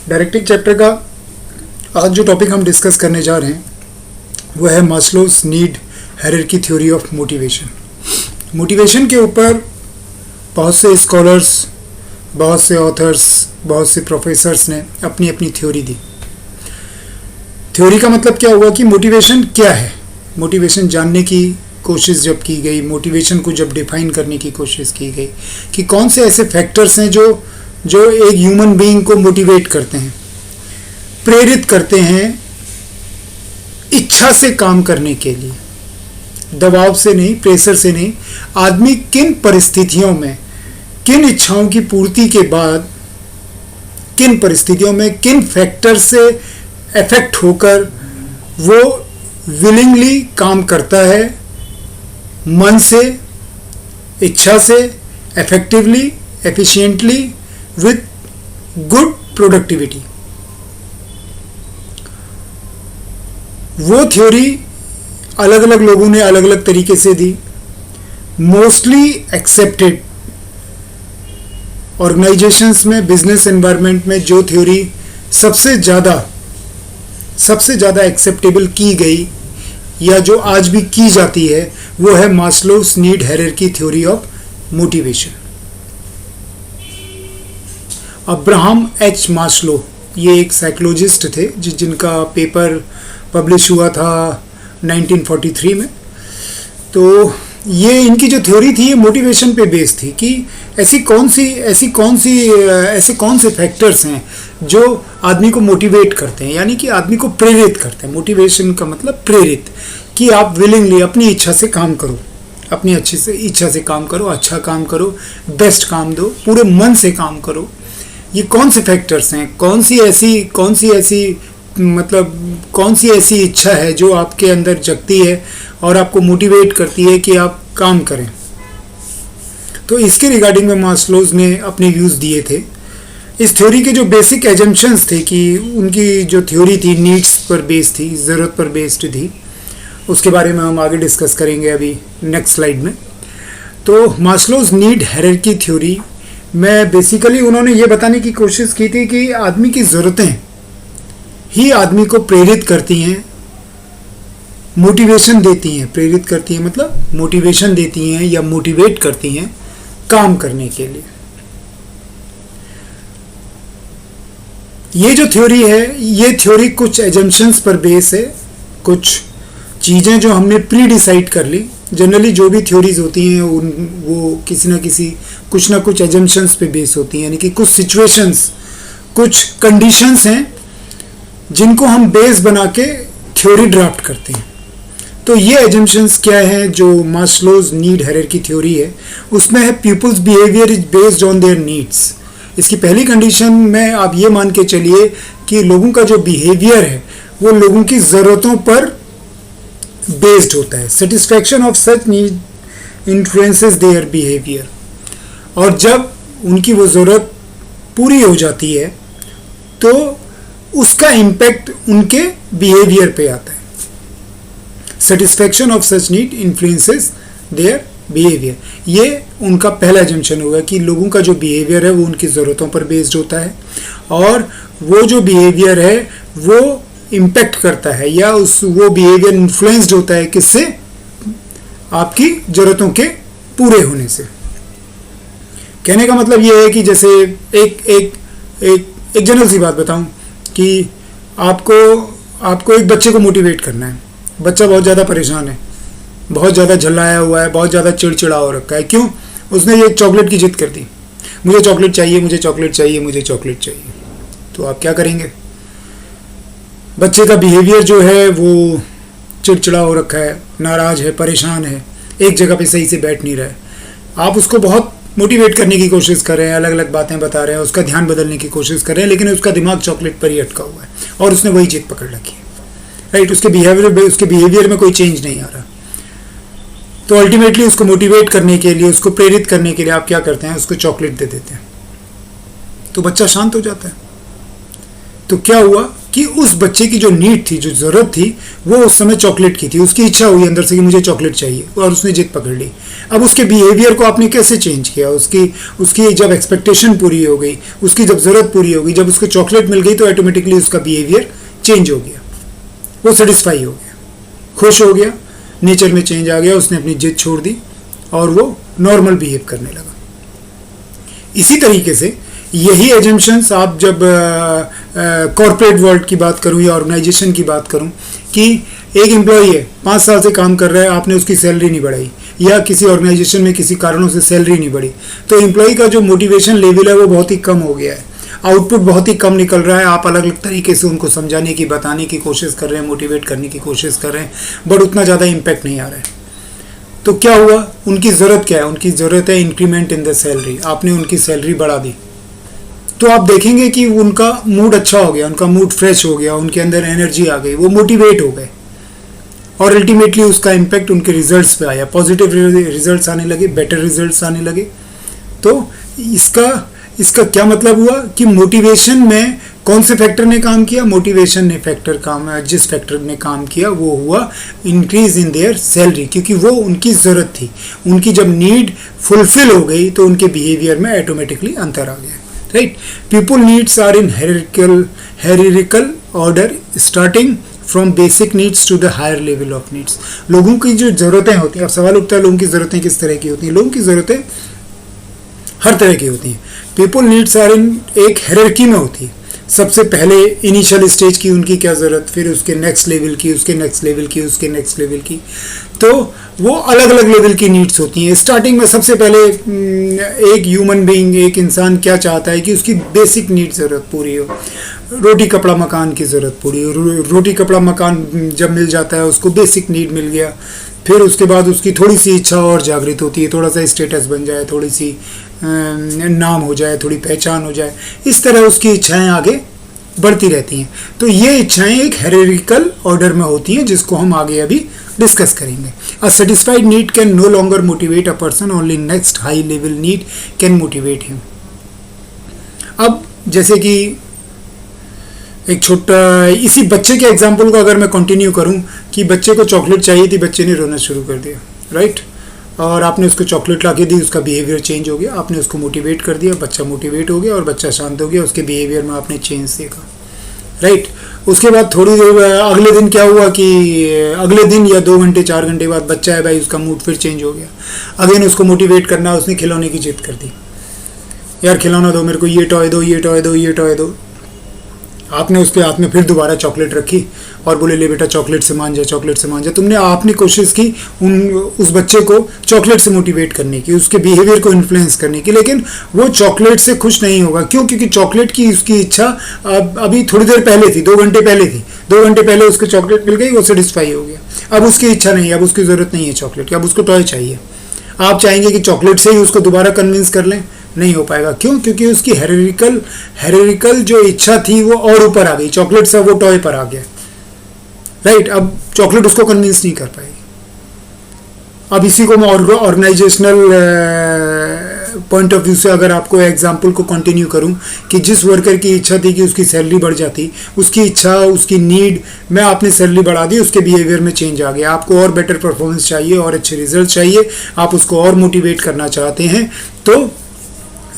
Directing chapter का आज जो टॉपिक हम डिस्कस करने जा रहे हैं वो है मास्लोस need hierarchy theory of motivation. Motivation के ऊपर बहुत से स्कॉलर्स, बहुत से ऑथर्स, बहुत से प्रोफेसर्स ने अपनी अपनी थ्योरी दी। थ्योरी का मतलब क्या हुआ कि मोटिवेशन क्या है। मोटिवेशन जानने की कोशिश जब की गई, मोटिवेशन को जब डिफाइन करने की कोशिश की गई कि कौन से ऐसे फैक्टर्स हैं जो एक ह्यूमन बीइंग को मोटिवेट करते हैं, प्रेरित करते हैं इच्छा से काम करने के लिए, दबाव से नहीं, प्रेशर से नहीं। आदमी किन परिस्थितियों में, किन इच्छाओं की पूर्ति के बाद, किन परिस्थितियों में, किन फैक्टर से अफेक्ट होकर वो विलिंगली काम करता है, मन से, इच्छा से, effectively, efficiently, with good productivity. वो थ्योरी अलग अलग लोगों ने अलग अलग तरीके से दी। मोस्टली एक्सेप्टेड ऑर्गेनाइजेशंस में, बिजनेस एनवायरनमेंट में जो थ्योरी सबसे ज़्यादा एक्सेप्टेबल की गई या जो आज भी की जाती है वो है मास्लोस need hierarchy theory of motivation. Abraham H Maslow, ये एक साइकोलॉजिस्ट थे जिनका पेपर पब्लिश हुआ था 1943 में। तो ये इनकी जो थ्योरी थी ये मोटिवेशन पे बेस्ड थी कि ऐसे कौन से फैक्टर्स हैं जो आदमी को मोटिवेट करते हैं, यानी कि आदमी को प्रेरित करते हैं। मोटिवेशन का मतलब प्रेरित, कि आप विलिंगली अपनी इच्छा से काम करो, अपनी इच्छा से काम करो, अच्छा काम करो, बेस्ट काम दो, पूरे मन से काम करो। ये कौन से फैक्टर्स हैं, कौन सी ऐसी इच्छा है जो आपके अंदर जगती है और आपको मोटिवेट करती है कि आप काम करें। तो इसके रिगार्डिंग में मास्लोज ने अपने व्यूज़ दिए थे। इस थ्योरी के जो बेसिक एजम्पशंस थे कि उनकी जो थ्योरी थी नीड्स पर बेस्ड थी, ज़रूरत पर बेस्ड थी, उसके बारे में हम आगे डिस्कस करेंगे अभी नेक्स्ट स्लाइड में। तो मास्लोज नीड हायरार्की थ्योरी में बेसिकली उन्होंने ये बताने की कोशिश की थी कि आदमी की ज़रूरतें ही आदमी को प्रेरित करती हैं, मोटिवेशन देती हैं। प्रेरित करती हैं मतलब मोटिवेशन देती हैं या मोटिवेट करती हैं काम करने के लिए। ये जो थ्योरी है, ये थ्योरी कुछ एजम्पशंस पर बेस है, कुछ चीज़ें जो हमने प्री डिसाइड कर ली। जनरली जो भी थ्योरीज होती हैं वो कुछ ना कुछ एजम्पशंस पे बेस होती हैं, यानी कि कुछ सिचुएशंस, कुछ कंडीशंस हैं जिनको हम बेस बना के थ्योरी ड्राफ्ट करते हैं। तो ये एजम्पशंस क्या हैं जो मास्लोज नीड हायरार्की थ्योरी है, उसमें है peoples behaviour is based on their needs. इसकी पहली कंडीशन में आप ये मान के चलिए कि लोगों का जो बिहेवियर है वो लोगों की ज़रूरतों पर बेस्ड होता है। Satisfaction of such need influences their behaviour. और जब उनकी वो ज़रूरत पूरी हो जाती है तो उसका इम्पैक्ट उनके बिहेवियर पे आता है। Satisfaction of such need influences their behaviour, ये उनका पहला एजम्पशन होगा कि लोगों का जो बिहेवियर है वो उनकी ज़रूरतों पर बेस्ड होता है और वो जो बिहेवियर है वो इम्पैक्ट करता है या वो बिहेवियर इन्फ्लुएंस्ड होता है किससे, आपकी ज़रूरतों के पूरे होने से। कहने का मतलब ये है कि जैसे एक जनरल सी बात बताऊं कि आपको एक बच्चे को मोटिवेट करना है। बच्चा बहुत ज़्यादा परेशान है, बहुत ज़्यादा झल्लाया हुआ है, बहुत ज़्यादा चिड़चिड़ा हो रखा है। क्यों? उसने ये चॉकलेट की जिद कर दी, मुझे चॉकलेट चाहिए, मुझे चॉकलेट चाहिए, मुझे चॉकलेट चाहिए। तो आप क्या करेंगे? बच्चे का बिहेवियर जो है वो चिड़चिड़ा हो रखा है, नाराज़ है, परेशान है, एक जगह पे सही से बैठ नहीं रहा है। आप उसको बहुत मोटिवेट करने की कोशिश कर रहे हैं, अलग अलग बातें बता रहे हैं, उसका ध्यान बदलने की कोशिश कर रहे हैं, लेकिन उसका दिमाग चॉकलेट पर ही अटका हुआ है और उसने वही जिद पकड़ रखी है। राइट? उसके बिहेवियर में कोई चेंज नहीं आ रहा। तो अल्टीमेटली उसको मोटिवेट करने के लिए, उसको प्रेरित करने के लिए आप क्या करते हैं? उसको चॉकलेट दे देते हैं, तो बच्चा शांत हो जाता है। तो क्या हुआ कि उस बच्चे की जो नीड थी, जो ज़रूरत थी, वो उस समय चॉकलेट की थी। उसकी इच्छा हुई अंदर से कि मुझे चॉकलेट चाहिए, और उसने जिद पकड़ ली। अब उसके बिहेवियर को आपने कैसे चेंज किया? उसकी जब एक्सपेक्टेशन पूरी हो गई, उसकी जब ज़रूरत पूरी हो गई, जब उसको चॉकलेट मिल गई, तो ऑटोमेटिकली उसका बिहेवियर चेंज हो गया। वो सेटिस्फाई हो गया, खुश हो गया, नेचर में चेंज आ गया, उसने अपनी जिद छोड़ दी और वो नॉर्मल बिहेव करने लगा। इसी तरीके से यही एजम्पशंस आप जब कॉर्पोरेट वर्ल्ड की बात करूं या ऑर्गेनाइजेशन की बात करूं कि एक एम्प्लॉई है, 5 साल से काम कर रहा है, आपने उसकी सैलरी नहीं बढ़ाई, या किसी ऑर्गेनाइजेशन में किसी कारणों से सैलरी नहीं बढ़ी, तो एम्प्लॉई का जो मोटिवेशन लेवल है वो बहुत ही कम हो गया है, आउटपुट बहुत ही कम निकल रहा है। आप अलग अलग तरीके से उनको समझाने की, बताने की कोशिश कर रहे हैं, मोटिवेट करने की कोशिश कर रहे हैं, बट उतना ज़्यादा इम्पैक्ट नहीं आ रहा है। तो क्या हुआ? उनकी ज़रूरत क्या है? उनकी ज़रूरत है इंक्रीमेंट इन द सैलरी। आपने उनकी सैलरी बढ़ा दी, तो आप देखेंगे कि उनका मूड अच्छा हो गया, उनका मूड फ्रेश हो गया, उनके अंदर एनर्जी आ गई, वो मोटिवेट हो गए, और अल्टीमेटली उसका इम्पैक्ट उनके रिजल्ट्स पे आया, पॉजिटिव रिजल्ट्स आने लगे, बेटर रिजल्ट्स आने लगे। तो इसका क्या मतलब हुआ कि मोटिवेशन में कौन से फैक्टर ने काम किया? मोटिवेशन ने जिस फैक्टर ने काम किया वो हुआ इंक्रीज इन देयर सैलरी, क्योंकि वो उनकी ज़रूरत थी। उनकी जब नीड फुलफिल हो गई तो उनके बिहेवियर में ऑटोमेटिकली अंतर आ गया, right? People needs are in hierarchical order starting from basic needs to the higher level of needs. लोगों की जो ज़रूरतें होती हैं, अब सवाल उठता है लोगों की ज़रूरतें किस तरह की होती हैं? लोगों की ज़रूरतें हर तरह की होती हैं। पीपल नीड्स आर इन एक हायरार्की में होती है। सबसे पहले इनिशियल स्टेज की उनकी क्या ज़रूरत, फिर उसके नेक्स्ट लेवल की, उसके नेक्स्ट लेवल की, उसके नेक्स्ट लेवल की, तो वो अलग अलग लेवल की नीड्स होती हैं। स्टार्टिंग में सबसे पहले एक ह्यूमन बीइंग, एक इंसान क्या चाहता है कि उसकी बेसिक नीड ज़रूरत पूरी हो। रोटी कपड़ा मकान की ज़रूरत पूरी हो। रोटी कपड़ा मकान जब मिल जाता है, उसको बेसिक नीड मिल गया, फिर उसके बाद उसकी थोड़ी सी इच्छा और जागृत होती है, थोड़ा सा स्टेटस बन जाए, थोड़ी सी नाम हो जाए, थोड़ी पहचान हो जाए, इस तरह उसकी इच्छाएं आगे बढ़ती रहती हैं। तो ये इच्छाएं एक हायरार्किकल ऑर्डर में होती हैं, जिसको हम आगे अभी डिस्कस करेंगे। A satisfied need can no longer motivate a person, only next high level need can motivate him. अब जैसे कि एक छोटा इसी बच्चे के एग्जाम्पल को अगर मैं कंटिन्यू करूं कि बच्चे को चॉकलेट चाहिए थी, बच्चे ने रोना शुरू कर दिया, राइट? और आपने उसको चॉकलेट ला के दी, उसका बिहेवियर चेंज हो गया, आपने उसको मोटिवेट कर दिया, बच्चा मोटिवेट हो गया और बच्चा शांत हो गया, उसके बिहेवियर में आपने चेंज देखा, राइट? उसके बाद थोड़ी देर अगले दिन क्या हुआ कि अगले दिन या 2 घंटे 4 घंटे बाद बच्चा है भाई, उसका मूड फिर चेंज हो गया। अगेन उसको मोटिवेट करना, उसने खिलौने की जिद कर दी, यार खिलौना दो मेरे को, ये टॉय दो, ये टॉय दो, ये टॉय दो। आपने उसके हाथ में फिर दोबारा चॉकलेट रखी और बोले ले बेटा चॉकलेट से मान जा, चॉकलेट से मान जा। आपने कोशिश की उस बच्चे को चॉकलेट से मोटिवेट करने की, उसके बिहेवियर को इन्फ्लुएंस करने की, लेकिन वो चॉकलेट से खुश नहीं होगा। क्यों? क्योंकि चॉकलेट की उसकी इच्छा अभी थोड़ी देर पहले थी, 2 घंटे पहले थी, 2 घंटे पहले उसको चॉकलेट मिल गई, वो सेटिस्फाई हो गया। अब उसकी इच्छा नहीं है, अब उसकी ज़रूरत नहीं है चॉकलेट की, अब उसको टॉय चाहिए। आप चाहेंगे कि चॉकलेट से ही उसको दोबारा कन्विंस कर लें? नहीं हो पाएगा। क्यों? क्योंकि उसकी हायरार्किकल जो इच्छा थी वो और ऊपर आ गई, चॉकलेट से वो टॉय पर आ गया, राइट? अब चॉकलेट उसको कन्विंस नहीं कर पाएगी। अब इसी को मैं ऑर्गेनाइजेशनल पॉइंट ऑफ व्यू से अगर आपको एग्जांपल को कंटिन्यू करूं कि जिस वर्कर की इच्छा थी कि उसकी सैलरी बढ़ जाती, उसकी इच्छा, उसकी नीड में आपने सैलरी बढ़ा दी, उसके बिहेवियर में चेंज आ गया। आपको और बेटर परफॉर्मेंस चाहिए और अच्छे रिजल्ट चाहिए, आप उसको और मोटिवेट करना चाहते हैं, तो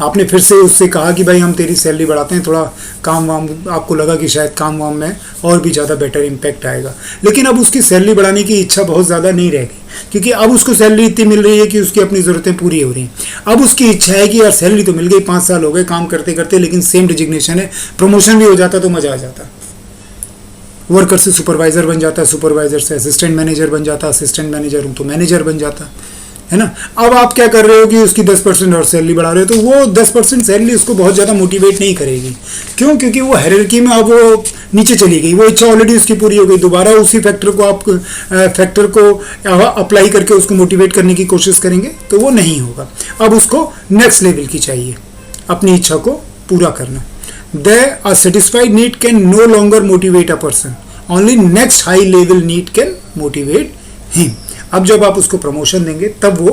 आपने फिर से उससे कहा कि भाई हम तेरी सैलरी बढ़ाते हैं, थोड़ा काम वाम, आपको लगा कि शायद काम वाम में और भी ज़्यादा बेटर इम्पैक्ट आएगा। लेकिन अब उसकी सैलरी बढ़ाने की इच्छा बहुत ज़्यादा नहीं रह गई, क्योंकि अब उसको सैलरी इतनी मिल रही है कि उसकी अपनी ज़रूरतें पूरी हो रही हैं। अब उसकी इच्छा है कि यार सैलरी तो मिल गई, 5 साल हो गए काम करते करते, लेकिन सेम डिजिग्नेशन है, प्रमोशन भी हो जाता तो मज़ा आ जाता। वर्कर से सुपरवाइज़र बन जाता, सुपरवाइज़र से असिस्टेंट मैनेजर बन जाता, असिस्टेंट मैनेजर हूँ तो मैनेजर बन जाता, है ना? अब आप क्या कर रहे हो कि उसकी 10% और सैलरी बढ़ा रहे हो, तो वो 10% सैलरी उसको बहुत ज़्यादा मोटिवेट नहीं करेगी। क्यों? क्योंकि वो हायरार्की में अब वो नीचे चली गई, वो इच्छा ऑलरेडी उसकी पूरी हो गई। दोबारा उसी फैक्टर को अप्लाई करके उसको मोटिवेट करने की कोशिश करेंगे तो वो नहीं होगा। अब उसको नेक्स्ट लेवल की चाहिए, अपनी इच्छा को पूरा करना। A satisfied need can no longer motivate a person, only next high level need can motivate him. अब जब आप उसको प्रमोशन देंगे तब वो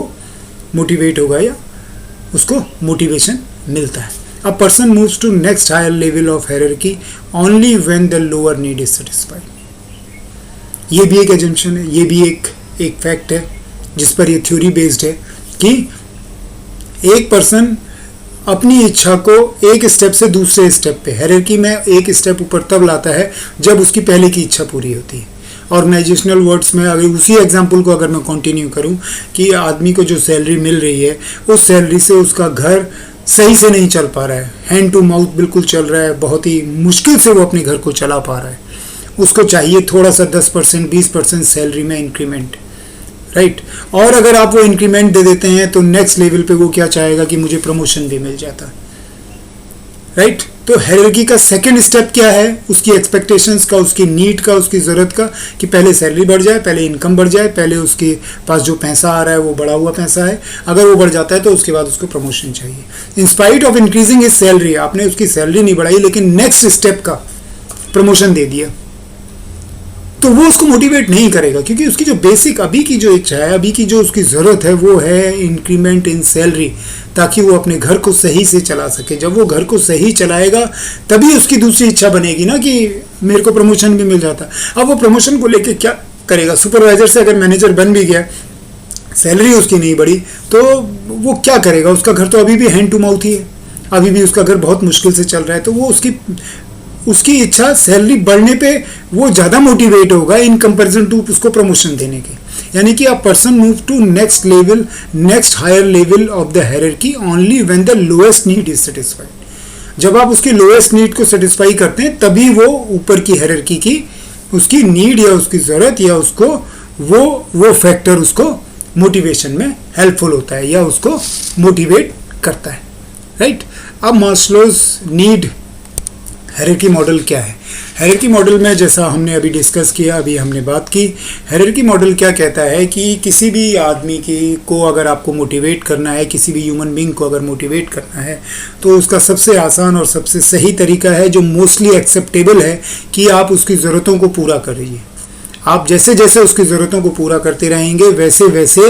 मोटिवेट होगा या उसको मोटिवेशन मिलता है। A person moves to next higher level of hierarchy only when the lower need is satisfied. ये भी एक एजम्पशन है, ये भी एक फैक्ट है जिस पर ये थ्योरी बेस्ड है कि एक पर्सन अपनी इच्छा को एक स्टेप से दूसरे स्टेप पे हायरार्की में एक स्टेप ऊपर तब लाता है जब उसकी पहले की इच्छा पूरी होती है। ऑर्गेनाइजेशनल वर्ड्स में अगर उसी एग्जांपल को अगर मैं कंटिन्यू करूं कि आदमी को जो सैलरी मिल रही है उस सैलरी से उसका घर सही से नहीं चल पा रहा है, हैंड टू माउथ बिल्कुल चल रहा है, बहुत ही मुश्किल से वो अपने घर को चला पा रहा है, उसको चाहिए थोड़ा सा 10% 20% सैलरी में इंक्रीमेंट, राइट। और अगर आप वो इंक्रीमेंट दे देते हैं तो नेक्स्ट लेवल पे वो क्या चाहेगा कि मुझे प्रमोशन भी मिल जाता, राइट। तो हायरार्की का सेकंड स्टेप क्या है, उसकी एक्सपेक्टेशंस का, उसकी नीड का, उसकी ज़रूरत का कि पहले सैलरी बढ़ जाए, पहले इनकम बढ़ जाए, पहले उसके पास जो पैसा आ रहा है वो बढ़ा हुआ पैसा है, अगर वो बढ़ जाता है तो उसके बाद उसको प्रमोशन चाहिए। In spite of increasing his salary, आपने उसकी सैलरी नहीं बढ़ाई लेकिन नेक्स्ट स्टेप का प्रमोशन दे दिया, तो वो उसको मोटिवेट नहीं करेगा क्योंकि उसकी जो बेसिक अभी की जो इच्छा है, अभी की जो उसकी ज़रूरत है वो है इंक्रीमेंट इन सैलरी, ताकि वो अपने घर को सही से चला सके। जब वो घर को सही चलाएगा तभी उसकी दूसरी इच्छा बनेगी ना कि मेरे को प्रमोशन भी मिल जाता। अब वो प्रमोशन को लेके क्या करेगा, सुपरवाइजर से अगर मैनेजर बन भी गया, सैलरी उसकी नहीं बढ़ी, तो वो क्या करेगा, उसका घर तो अभी भी हैंड टू माउथ ही है, अभी भी उसका घर बहुत मुश्किल से चल रहा है, तो वो उसकी इच्छा सैलरी बढ़ने पे वो ज़्यादा मोटिवेट होगा इन कंपैरिजन टू उसको प्रमोशन देने के। यानी कि a person move to next level, next higher level of the hierarchy only when the lowest need is satisfied. जब आप उसकी लोएस्ट नीड को सेटिस्फाई करते हैं तभी वो ऊपर की हायरार्की की उसकी नीड या उसकी ज़रूरत या उसको वो फैक्टर उसको मोटिवेशन में हेल्पफुल होता है या उसको मोटिवेट करता है, राइट। अब मास्लोज नीड हायरार्की मॉडल क्या है। हायरार्की मॉडल में जैसा हमने अभी डिस्कस किया, अभी हमने बात की, हायरार्की मॉडल क्या कहता है कि किसी भी आदमी को अगर आपको मोटिवेट करना है, किसी भी ह्यूमन बीइंग को अगर मोटिवेट करना है तो उसका सबसे आसान और सबसे सही तरीका है जो मोस्टली एक्सेप्टेबल है कि आप उसकी ज़रूरतों को पूरा करिए। आप जैसे जैसे उसकी ज़रूरतों को पूरा करते रहेंगे वैसे वैसे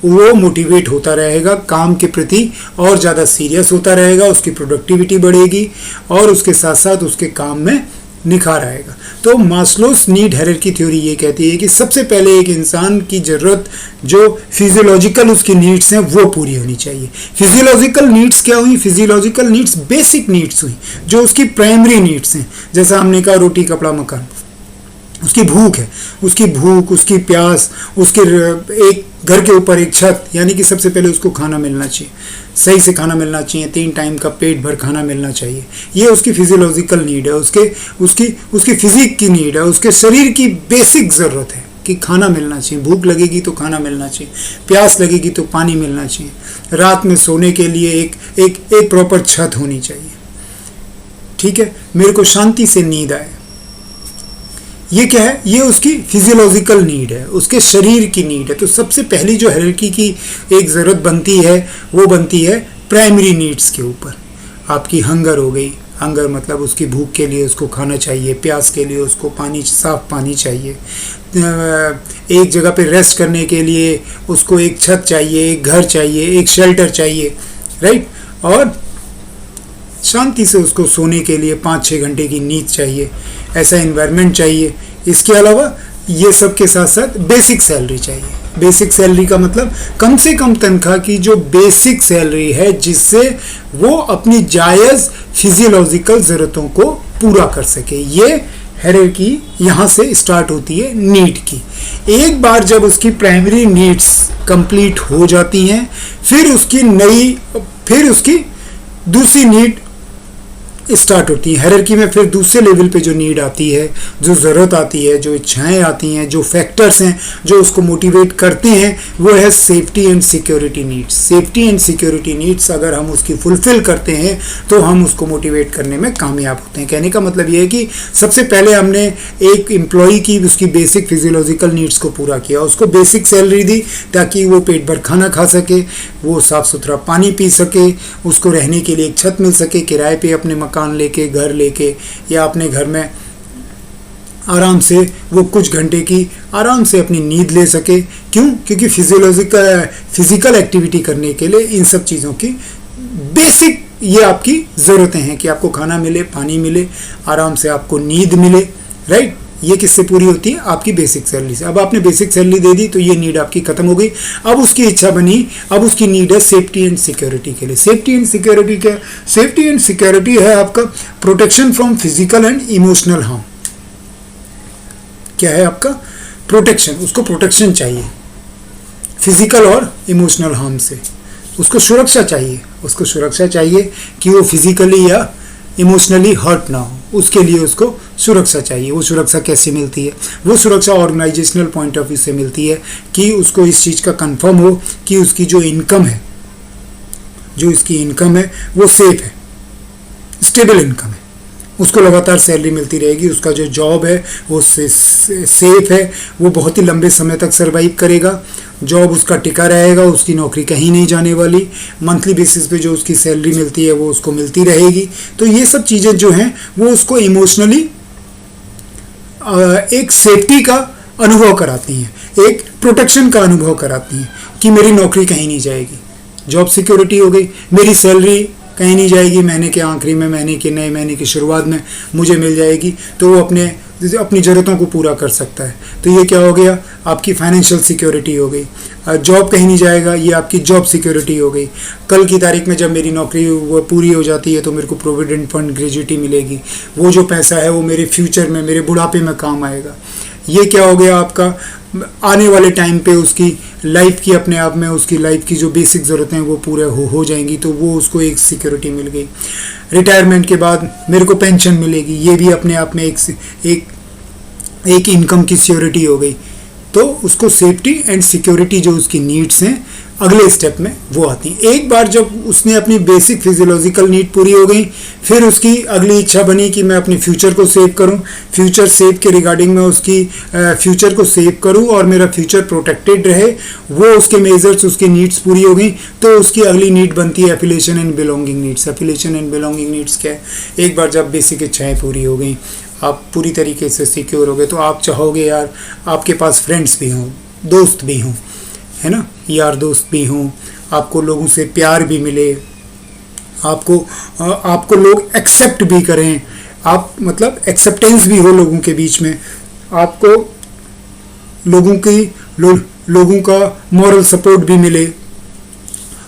वो मोटिवेट होता रहेगा, काम के प्रति और ज़्यादा सीरियस होता रहेगा, उसकी प्रोडक्टिविटी बढ़ेगी और उसके साथ साथ उसके काम में निखार आएगा। तो मास्लोस नीड हायरार्की थ्योरी ये कहती है कि सबसे पहले एक इंसान की ज़रूरत जो फिजियोलॉजिकल उसकी नीड्स हैं वो पूरी होनी चाहिए। फिजियोलॉजिकल नीड्स क्या हुई, फिजियोलॉजिकल नीड्स बेसिक नीड्स हुई जो उसकी प्राइमरी नीड्स हैं। जैसा हमने कहा रोटी कपड़ा मकान, उसकी भूख है, उसकी भूख, उसकी प्यास, उसके एक घर के ऊपर एक छत, यानी कि सबसे पहले उसको खाना मिलना चाहिए, सही से खाना मिलना चाहिए, 3 टाइम का पेट भर खाना मिलना चाहिए। ये उसकी फिजियोलॉजिकल नीड है, उसकी फिजिक की नीड है, उसके शरीर की बेसिक ज़रूरत है कि खाना मिलना चाहिए। भूख लगेगी तो खाना मिलना चाहिए, प्यास लगेगी तो पानी मिलना चाहिए, रात में सोने के लिए एक प्रॉपर छत होनी चाहिए, ठीक है, मेरे को शांति से नींद आए। ये क्या है, ये उसकी फिजियोलॉजिकल नीड है, उसके शरीर की नीड है। तो सबसे पहली जो हायरार्की की एक ज़रूरत बनती है वो बनती है प्राइमरी नीड्स के ऊपर। आपकी हंगर हो गई, हंगर मतलब उसकी भूख के लिए उसको खाना चाहिए, प्यास के लिए उसको पानी, साफ पानी चाहिए, एक जगह पे रेस्ट करने के लिए उसको एक छत चाहिए, एक घर चाहिए, एक शेल्टर चाहिए, राइट। और शांति से उसको सोने के लिए 5-6 घंटे की नींद चाहिए, ऐसा इन्वायरमेंट चाहिए। इसके अलावा ये सब के साथ साथ बेसिक सैलरी चाहिए। बेसिक सैलरी का मतलब कम से कम तनख्वाह की जो बेसिक सैलरी है जिससे वो अपनी जायज़ फिजियोलॉजिकल ज़रूरतों को पूरा कर सके। ये हायरार्की यहाँ से स्टार्ट होती है नीड की। एक बार जब उसकी प्राइमरी नीड्स कंप्लीट हो जाती हैं फिर उसकी दूसरी नीड स्टार्ट होती है हायरार्की में। फिर दूसरे लेवल पे जो नीड आती है, जो ज़रूरत आती है, जो इच्छाएं आती हैं, जो फैक्टर्स हैं जो उसको मोटिवेट करते हैं वो है safety and security needs. Safety and security needs अगर हम उसकी फुलफ़िल करते हैं तो हम उसको मोटिवेट करने में कामयाब होते हैं। कहने का मतलब ये है कि सबसे पहले हमने एक एम्प्लॉई की उसकी बेसिक फिजियोलॉजिकल नीड्स को पूरा किया, उसको बेसिक सैलरी दी ताकि वो पेट भर खाना खा सके, वो साफ़ सुथरा पानी पी सके, उसको रहने के लिए एक छत मिल सके, किराए पे अपने मकान लेके, घर लेके या अपने घर में आराम से वो कुछ घंटे की आराम से अपनी नींद ले सके। क्यों? क्योंकि फिजिकल एक्टिविटी करने के लिए इन सब चीज़ों की बेसिक ये आपकी ज़रूरतें हैं कि आपको खाना मिले, पानी मिले, आराम से आपको नींद मिले, राइट। ये किससे पूरी होती है? आपकी बेसिक सैलरी से। अब आपने बेसिक सैलरी दे दी तो ये नीड आपकी खत्म हो गई। अब उसकी इच्छा बनी, अब उसकी नीड है सेफ्टी एंड सिक्योरिटी के लिए। सेफ्टी एंड सिक्योरिटी क्या? सेफ्टी एंड सिक्योरिटी है आपका protection from physical and emotional harm. क्या है आपका? प्रोटेक्शन। उसको प्रोटेक्शन चाहिए फिजिकल और इमोशनल हार्म से। उसको सुरक्षा चाहिए, उसको सुरक्षा चाहिए कि वो फिजिकली या इमोशनली हर्ट ना हो, उसके लिए उसको सुरक्षा चाहिए। वो सुरक्षा कैसे मिलती है? वो सुरक्षा ऑर्गेनाइजेशनल पॉइंट ऑफ व्यू से मिलती है कि उसको इस चीज़ का कंफर्म हो कि उसकी जो इनकम है, जो इसकी इनकम है वो सेफ है, स्टेबल इनकम है, उसको लगातार सैलरी मिलती रहेगी, उसका जो जॉब है वो सेफ है, वो बहुत ही लंबे समय तक सर्वाइव करेगा, जॉब उसका टिका रहेगा, उसकी नौकरी कहीं नहीं जाने वाली, मंथली बेसिस पे जो उसकी सैलरी मिलती है वो उसको मिलती रहेगी। तो ये सब चीज़ें जो हैं वो उसको इमोशनली एक सेफ्टी का अनुभव कराती हैं, एक प्रोटेक्शन का अनुभव कराती हैं कि मेरी नौकरी कहीं नहीं जाएगी, जॉब सिक्योरिटी हो गई, मेरी सैलरी कहीं नहीं जाएगी, महीने के आखिरी में, महीने के नए महीने की शुरुआत में मुझे मिल जाएगी, तो वो अपनी ज़रूरतों को पूरा कर सकता है। तो ये क्या हो गया? आपकी फाइनेंशियल सिक्योरिटी हो गई। जॉब कहीं नहीं जाएगा, ये आपकी जॉब सिक्योरिटी हो गई। कल की तारीख में जब मेरी नौकरी वो पूरी हो जाती है तो मेरे को प्रोविडेंट फंड ग्रेजुटी मिलेगी, वो जो पैसा है वो मेरे फ्यूचर में, मेरे बुढ़ापे में काम आएगा। ये क्या हो गया आपका? आने वाले टाइम पे उसकी लाइफ की, अपने आप में उसकी लाइफ की जो बेसिक ज़रूरतें हैं वो पूरे हो जाएंगी, तो वो उसको एक सिक्योरिटी मिल गई। रिटायरमेंट के बाद मेरे को पेंशन मिलेगी, ये भी अपने आप में एक इनकम की सिक्योरिटी हो गई। तो उसको सेफ्टी एंड सिक्योरिटी जो उसकी नीड्स हैं अगले स्टेप में वो आती हैं। एक बार जब उसने अपनी बेसिक फिजियोलॉजिकल नीड पूरी हो गई, फिर उसकी अगली इच्छा बनी कि मैं अपने फ्यूचर को सेव करूं, फ्यूचर सेव के रिगार्डिंग मैं उसकी फ्यूचर को सेव करूं और मेरा फ्यूचर प्रोटेक्टेड रहे, वो उसके मेजर्स, उसकी नीड्स पूरी हो गई। तो उसकी अगली नीड बनती है affiliation and belonging needs. Affiliation and belonging needs क्या है? एक बार जब बेसिक इच्छाएँ पूरी हो गई, आप पूरी तरीके से सिक्योर हो गए, तो आप चाहोगे यार आपके पास फ्रेंड्स भी हों, दोस्त भी हों, है ना, यार दोस्त भी हों, आपको लोगों से प्यार भी मिले, आपको लोग एक्सेप्ट भी करें, आप मतलब एक्सेप्टेंस भी हो लोगों के बीच में, आपको लोगों का मॉरल सपोर्ट भी मिले,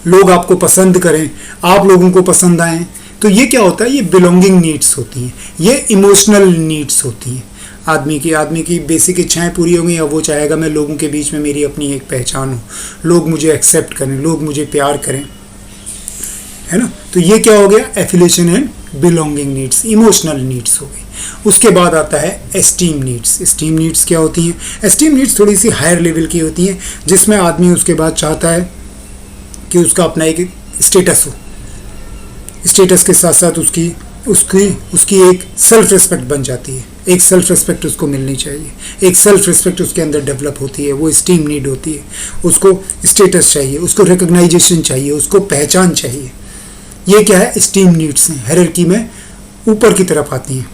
लोग आपको पसंद करें, आप लोगों को पसंद आएं। तो ये क्या होता है? ये बिलोंगिंग नीड्स होती हैं, ये इमोशनल नीड्स होती हैं। आदमी की बेसिक इच्छाएं पूरी हो गई, अब वो चाहेगा मैं लोगों के बीच में मेरी अपनी एक पहचान हो, लोग मुझे एक्सेप्ट करें, लोग मुझे प्यार करें, है ना। तो ये क्या हो गया? Affiliation and belonging needs, emotional needs हो गई। उसके बाद आता है एस्टीम नीड्स। एस्टीम नीड्स क्या होती हैं? एस्टीम नीड्स थोड़ी सी हायर लेवल की होती हैं, जिसमें आदमी उसके बाद चाहता है कि उसका अपना एक स्टेटस हो, स्टेटस के साथ साथ उसकी एक सेल्फ रिस्पेक्ट बन जाती है, एक सेल्फ रिस्पेक्ट उसको मिलनी चाहिए, एक सेल्फ रिस्पेक्ट उसके अंदर डेवलप होती है, वो स्टीम नीड होती है। उसको स्टेटस चाहिए, उसको रिकग्नाइजेशन चाहिए, उसको पहचान चाहिए। ये क्या है? स्टीम नीड्स हैं, हायरार्की में ऊपर की तरफ आती हैं।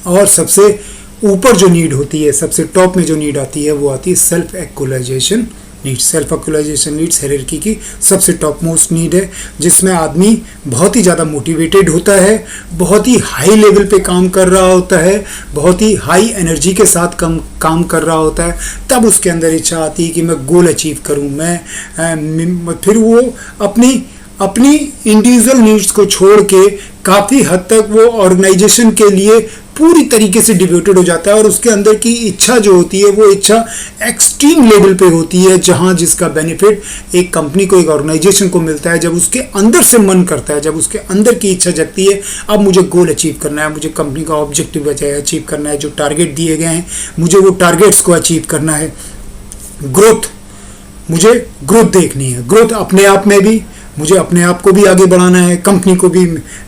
और सबसे ऊपर जो नीड होती है, सबसे टॉप में जो नीड आती है वो आती है self actualization needs. Self actualization needs hierarchy की सबसे टॉप मोस्ट नीड है, जिसमें आदमी बहुत ही ज़्यादा मोटिवेटेड होता है, बहुत ही हाई लेवल पे काम कर रहा होता है, बहुत ही हाई एनर्जी के साथ काम कर रहा होता है। तब उसके अंदर इच्छा आती है कि मैं गोल अचीव करूं, फिर वो अपनी इंडिविजुअल नीड्स को छोड़ के काफ़ी हद तक वो ऑर्गेनाइजेशन के लिए पूरी तरीके से डिवोटेड हो जाता है, और उसके अंदर की इच्छा जो होती है वो इच्छा एक्सट्रीम लेवल पे होती है, जहां जिसका बेनिफिट एक कंपनी को, एक ऑर्गेनाइजेशन को मिलता है जब उसके अंदर से मन करता है, जब उसके अंदर की इच्छा जगती है अब मुझे गोल अचीव करना है, मुझे कंपनी का ऑब्जेक्टिव अचीव करना है, जो टारगेट दिए गए हैं मुझे वो टारगेट्स को अचीव करना है, मुझे ग्रोथ देखनी है, ग्रोथ अपने आप में भी, मुझे अपने आप को भी आगे बढ़ाना है, कंपनी को भी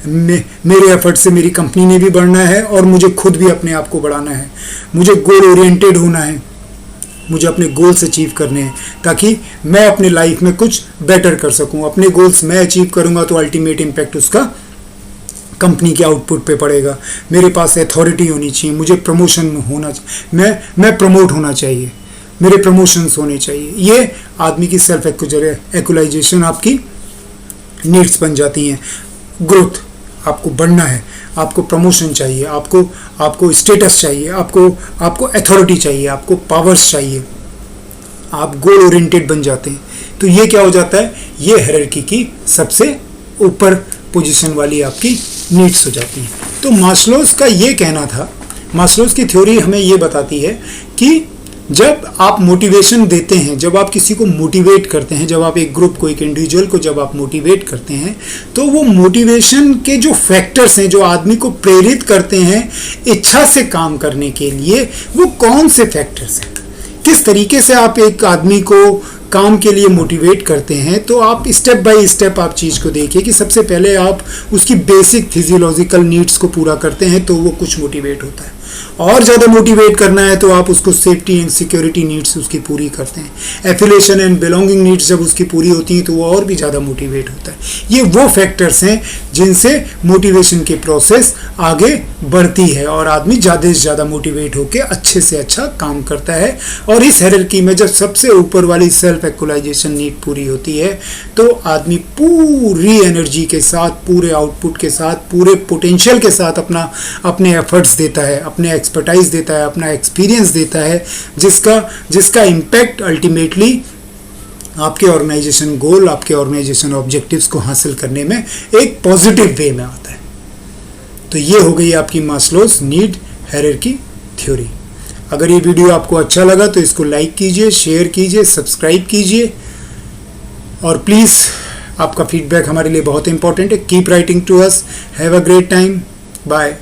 मेरे एफर्ट से मेरी कंपनी ने भी बढ़ना है, और मुझे खुद भी अपने आप को बढ़ाना है। मुझे गोल ओरिएंटेड होना है, मुझे अपने गोल्स अचीव करने हैं ताकि मैं अपने लाइफ में कुछ बेटर कर सकूं। अपने गोल्स मैं अचीव करूंगा तो अल्टीमेट इम्पैक्ट उसका कंपनी के आउटपुट पे पड़ेगा। मेरे पास अथॉरिटी होनी चाहिए, मुझे प्रमोशन होना चाहिए, मैं प्रमोट होना चाहिए, मेरे प्रमोशंस होने चाहिए। ये आदमी की सेल्फ एक्चुअलाइजेशन आपकी नीड्स बन जाती हैं। ग्रोथ, आपको बढ़ना है, आपको प्रमोशन चाहिए, आपको स्टेटस चाहिए, आपको अथॉरिटी चाहिए, आपको पावर्स चाहिए, आप गोल ओरिएंटेड बन जाते हैं, तो ये क्या हो जाता है, ये हायरार्की की सबसे ऊपर पोजीशन वाली आपकी नीड्स हो जाती हैं। तो मास्लोज का ये कहना था, मास्लोज की थ्योरी हमें ये बताती है कि जब आप मोटिवेशन देते हैं, जब आप किसी को मोटिवेट करते हैं, जब आप एक ग्रुप को, एक इंडिविजुअल को जब आप मोटिवेट करते हैं, तो वो मोटिवेशन के जो फैक्टर्स हैं जो आदमी को प्रेरित करते हैं इच्छा से काम करने के लिए, वो कौन से फैक्टर्स हैं, किस तरीके से आप एक आदमी को काम के लिए मोटिवेट करते हैं। तो आप स्टेप बाय स्टेप आप चीज़ को देखिए कि सबसे पहले आप उसकी बेसिक फिजियोलॉजिकल नीड्स को पूरा करते हैं तो वो कुछ मोटिवेट होता है। और ज़्यादा मोटिवेट करना है तो आप उसको सेफ्टी एंड सिक्योरिटी नीड्स उसकी पूरी करते हैं। एफिलिएशन एंड बिलोंगिंग नीड्स जब उसकी पूरी होती हैं तो वो और भी ज़्यादा मोटिवेट होता है। ये वो फैक्टर्स हैं जिनसे मोटिवेशन की प्रोसेस आगे बढ़ती है और आदमी ज़्यादा से ज़्यादा मोटिवेट होकर अच्छे से अच्छा काम करता है। और इस हायरार्की में जब सबसे ऊपर वाली सेल्फ एक्चुअलाइजेशन नीड पूरी होती है तो आदमी पूरी एनर्जी के साथ, पूरे आउटपुट के साथ, पूरे पोटेंशियल के साथ अपने एफर्ट्स देता है, अपने एक्सपर्टाइज देता है, अपना एक्सपीरियंस देता है, जिसका इम्पैक्ट अल्टीमेटली आपके ऑर्गेनाइजेशन गोल, आपके ऑर्गेनाइजेशन ऑब्जेक्टिव्स को हासिल करने में एक पॉजिटिव वे में आता है। तो ये हो गई आपकी मास्लोज नीड हायरार्की थ्योरी। अगर ये वीडियो आपको अच्छा लगा तो इसको लाइक कीजिए, शेयर कीजिए, सब्सक्राइब कीजिए और प्लीज़ आपका फीडबैक हमारे लिए बहुत इंपॉर्टेंट है। Keep writing to us. Have a great time. Bye.